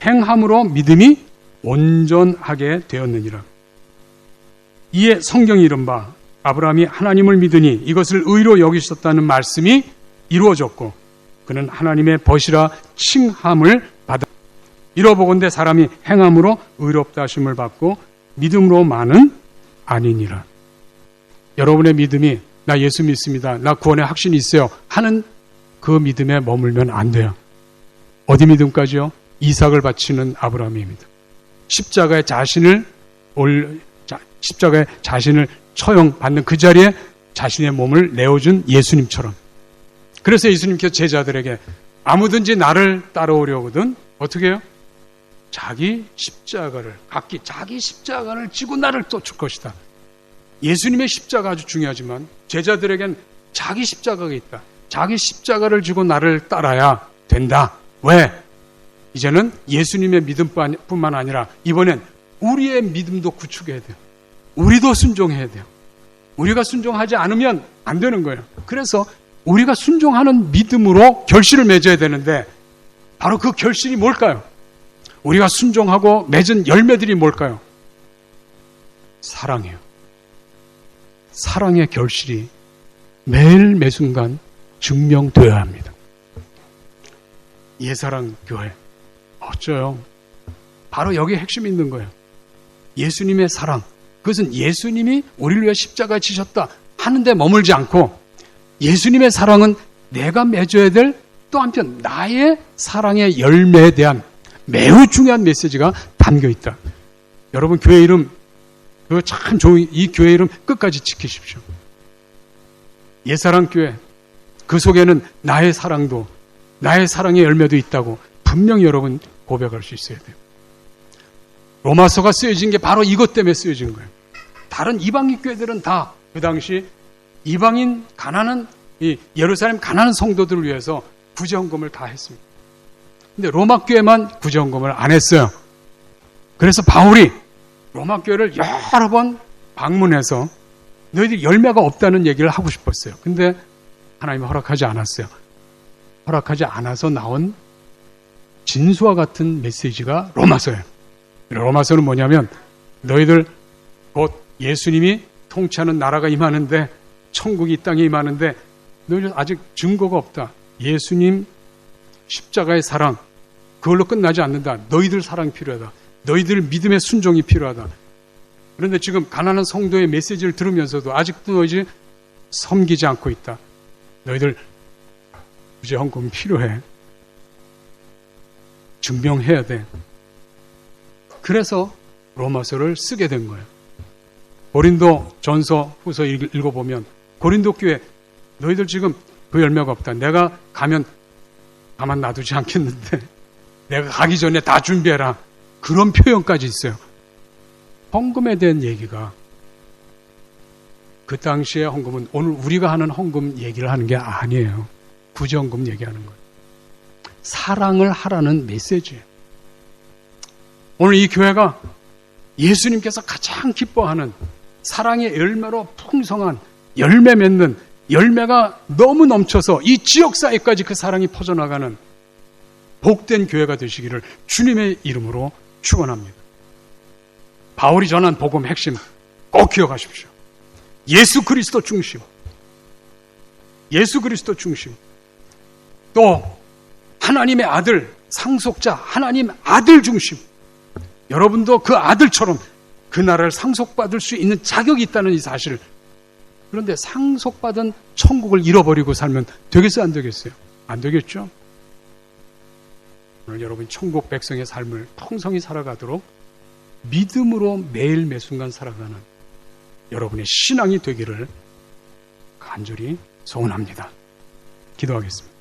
행함으로 믿음이 온전하게 되었느니라. 이에 성경이 이른바 아브라함이 하나님을 믿으니 이것을 의로 여기셨다는 말씀이 이루어졌고 그는 하나님의 벗이라 칭함을 받아 이러보건대 사람이 행함으로 의롭다 하심을 받고 믿음으로만은 아니니라. 여러분의 믿음이 나 예수 믿습니다. 나 구원의 확신이 있어요. 하는 그 믿음에 머물면 안 돼요. 어디 믿음까지요? 이삭을 바치는 아브라함입니다. 십자가에 자신을 처형받는 그 자리에 자신의 몸을 내어준 예수님처럼. 그래서 예수님께서 제자들에게 아무든지 나를 따라오려거든 어떻게 해요? 자기 십자가를 지고 나를 쫓을 것이다. 예수님의 십자가 아주 중요하지만 제자들에겐 자기 십자가가 있다. 자기 십자가를 지고 나를 따라야 된다. 왜? 이제는 예수님의 믿음뿐만 아니라 이번엔 우리의 믿음도 구축해야 돼요. 우리도 순종해야 돼요. 우리가 순종하지 않으면 안 되는 거예요. 그래서 우리가 순종하는 믿음으로 결실을 맺어야 되는데 바로 그 결실이 뭘까요? 우리가 순종하고 맺은 열매들이 뭘까요? 사랑이에요. 사랑의 결실이 매일 매순간 증명되어야 합니다. 예사랑 교회 어쩌요? 바로 여기에 핵심이 있는 거예요. 예수님의 사랑. 그것은 예수님이 우리를 위해 십자가에 지셨다 하는데 머물지 않고 예수님의 사랑은 내가 맺어야 될 또 한편 나의 사랑의 열매에 대한 매우 중요한 메시지가 담겨 있다. 여러분 교회 이름 그거 참 좋은 이 교회 이름 끝까지 지키십시오. 예사랑 교회 그 속에는 나의 사랑도 나의 사랑의 열매도 있다고 분명히 여러분 고백할 수 있어야 돼요. 로마서가 쓰여진 게 바로 이것 때문에 쓰여진 거예요. 다른 이방인 교회들은 다 그 당시 이방인 가난한 이 예루살렘 가난한 성도들을 위해서 구제헌금을 다 했습니다. 근데 로마 교회만 구제헌금을 안 했어요. 그래서 바울이 로마 교회를 여러 번 방문해서 너희들 열매가 없다는 얘기를 하고 싶었어요. 근데 하나님은 허락하지 않았어요. 허락하지 않아서 나온 진수와 같은 메시지가 로마서예요. 로마서는 뭐냐면 너희들 곧 예수님이 통치하는 나라가 임하는데 천국이 이 땅에 임하는데 너희들 아직 증거가 없다. 예수님 십자가의 사랑 그걸로 끝나지 않는다. 너희들 사랑이 필요하다. 너희들 믿음의 순종이 필요하다. 그런데 지금 가난한 성도의 메시지를 들으면서도 아직도 너희들 섬기지 않고 있다. 너희들 구제헌금이 필요해. 증명해야 돼. 그래서 로마서를 쓰게 된 거예요. 고린도 전서 후서 읽어보면 고린도 교회 너희들 지금 그 열매가 없다. 내가 가면 가만 놔두지 않겠는데 내가 가기 전에 다 준비해라. 그런 표현까지 있어요. 헌금에 대한 얘기가 그 당시의 헌금은 오늘 우리가 하는 헌금 얘기를 하는 게 아니에요. 구제헌금 얘기하는 거예요. 사랑을 하라는 메시지예요. 오늘 이 교회가 예수님께서 가장 기뻐하는 사랑의 열매로 풍성한 열매 맺는 열매가 너무 넘쳐서 이 지역사회까지 그 사랑이 퍼져나가는 복된 교회가 되시기를 주님의 이름으로 축원합니다. 바울이 전한 복음 핵심 꼭 기억하십시오. 예수 그리스도 중심. 예수 그리스도 중심. 또 하나님의 아들, 상속자, 하나님 아들 중심. 여러분도 그 아들처럼 그 나라를 상속받을 수 있는 자격이 있다는 이 사실을. 그런데 상속받은 천국을 잃어버리고 살면 되겠어요? 안 되겠어요? 안 되겠죠? 오늘 여러분 천국 백성의 삶을 풍성히 살아가도록 믿음으로 매일 매순간 살아가는 여러분의 신앙이 되기를 간절히 소원합니다. 기도하겠습니다.